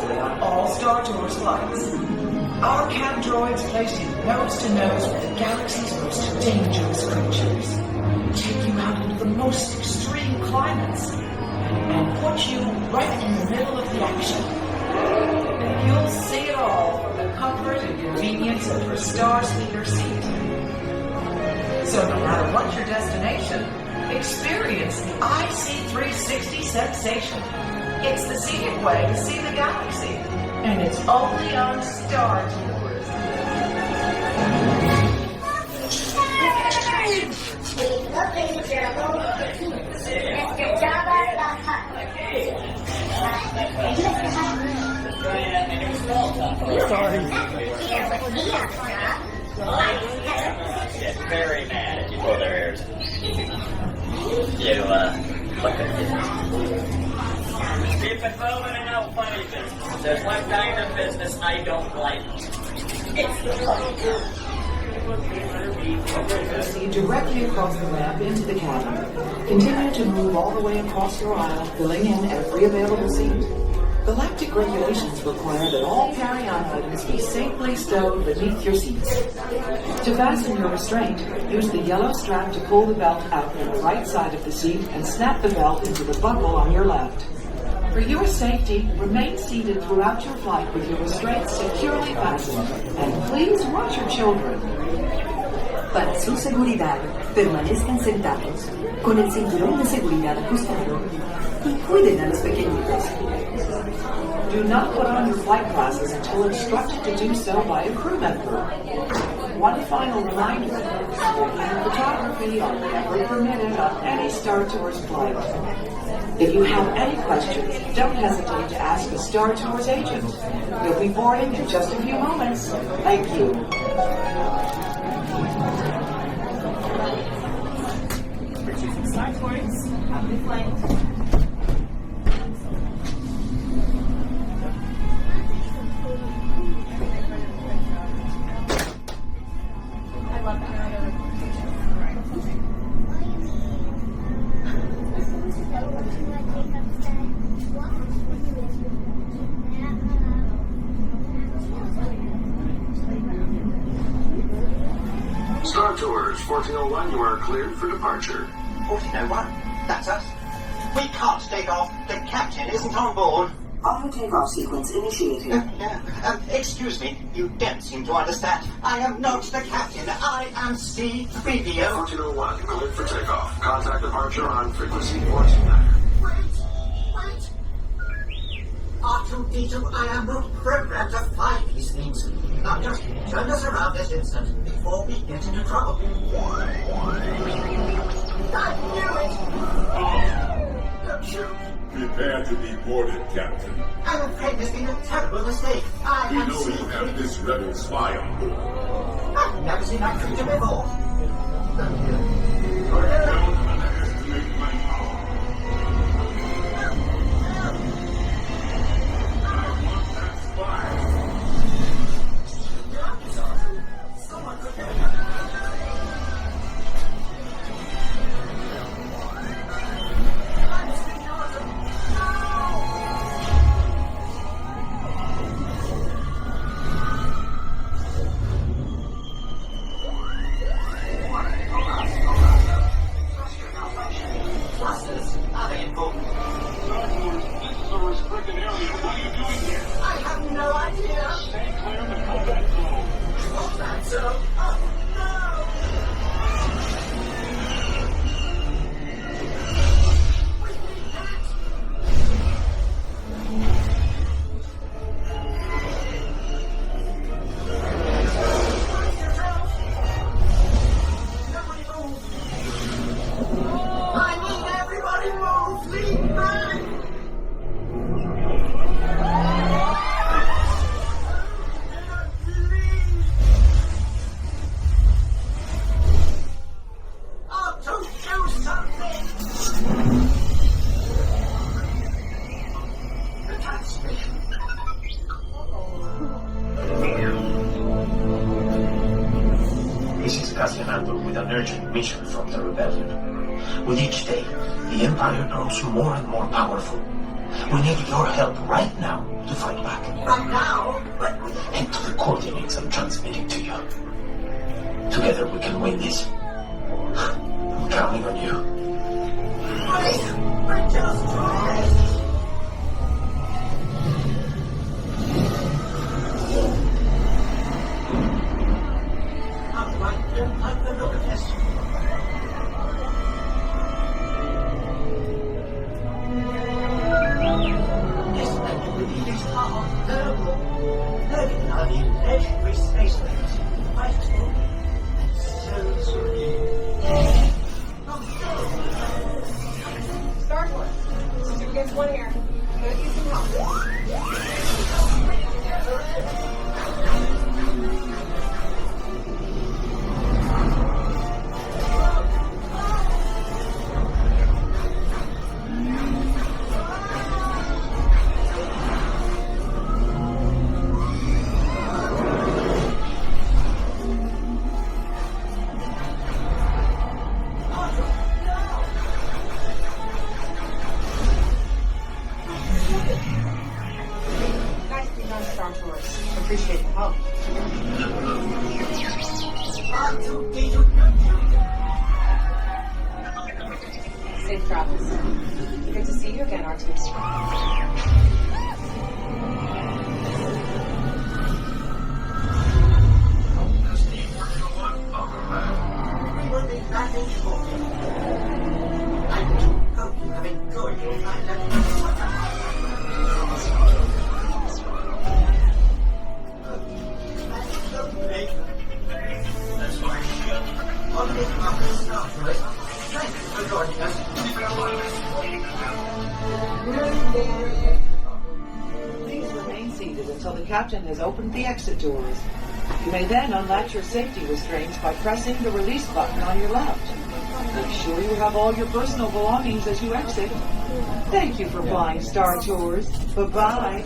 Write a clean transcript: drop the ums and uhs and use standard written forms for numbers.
successfully on all Star Tours flights. Our cab droids place you nose to nose with the galaxy's most dangerous creatures, take you out into the most extreme climates, and put you right in the middle of the action. And you'll see it all from the comfort and convenience of your Star Speeder seat. So no matter what your destination, experience the IC360 sensation. It's the scenic way to see the galaxy, and it's only on Star Tours. Sorry. Get very mad if you pull their ears. You, look at it. Keep it moving and no funny business. There's one kind of business I don't like. It's the funny. Proceed directly across the ramp into the cabin. Continue to move all the way across your aisle, filling in every available seat. Galactic regulations require that all carry-on items be safely stowed beneath your seats. To fasten your restraint, use the yellow strap to pull the belt out from the right side of the seat and snap the belt into the buckle on your left. For your safety, remain seated throughout your flight with your restraints securely fastened, and please watch your children. Para su seguridad, permanezcan sentados, con el cinturón de seguridad ajustado, y cuiden a los pequeñitos. Do not put on your flight glasses until instructed to do so by a crew member. One final reminder, photography are never permitted on any Star Tours flight. If you have any questions, don't hesitate to ask a Star Tours agent. You'll be boarding in just a few moments. Thank you. We're choosing Star Tours. Happy flight. Star Tours 1401, you are cleared for departure. 1401? That's us. We can't take off. The captain isn't on board. Auto takeoff sequence initiated. Excuse me, you don't seem to understand. I am not the captain. I am C-3PO. 1401, cleared for takeoff. Contact departure on frequency 129. Wait. R2-D2, I am not programmed to fly these things. Now just turn us around this instant before we get into trouble. I knew it! Don't shoot. Prepare to be boarded, Captain. I'm afraid there's been a terrible mistake. I We am know you have C-3PO. this rebel spy on board. I've never seen that creature before. Don't underestimate my power. I want that spy. Someone could get I have no idea. Stay clear of the combat zone. Combat zone? Oh, no! We need that. Nobody move. I need everybody move. Lean back. This is Cassian Andor with an urgent mission from the rebellion. With each day, the Empire grows more and more powerful. We need your help right now to fight back. Right now? But head to the coordinates I'm transmitting to you. Together we can win this. I'm counting on you. We're just trying. I don't like the look of this. This man with his heart terrible. Logan are the legendary space raiders. Wonderful and so sweet. Star Wars. 2 against 1 here. Gonna need some help. Nicely done, Star Tours. Appreciate the help. Safe travels. Good to see you again, R2. We will be back in shortly. I hope you have enjoyed your time That's fine. On behalf of Star Trek, thank you for joining us. Please remain seated until the captain has opened the exit doors. You may then unlatch your safety restraints by pressing the release button on your left. Make sure you have all your personal belongings as you exit. Thank you for flying Star Tours. Bye-bye.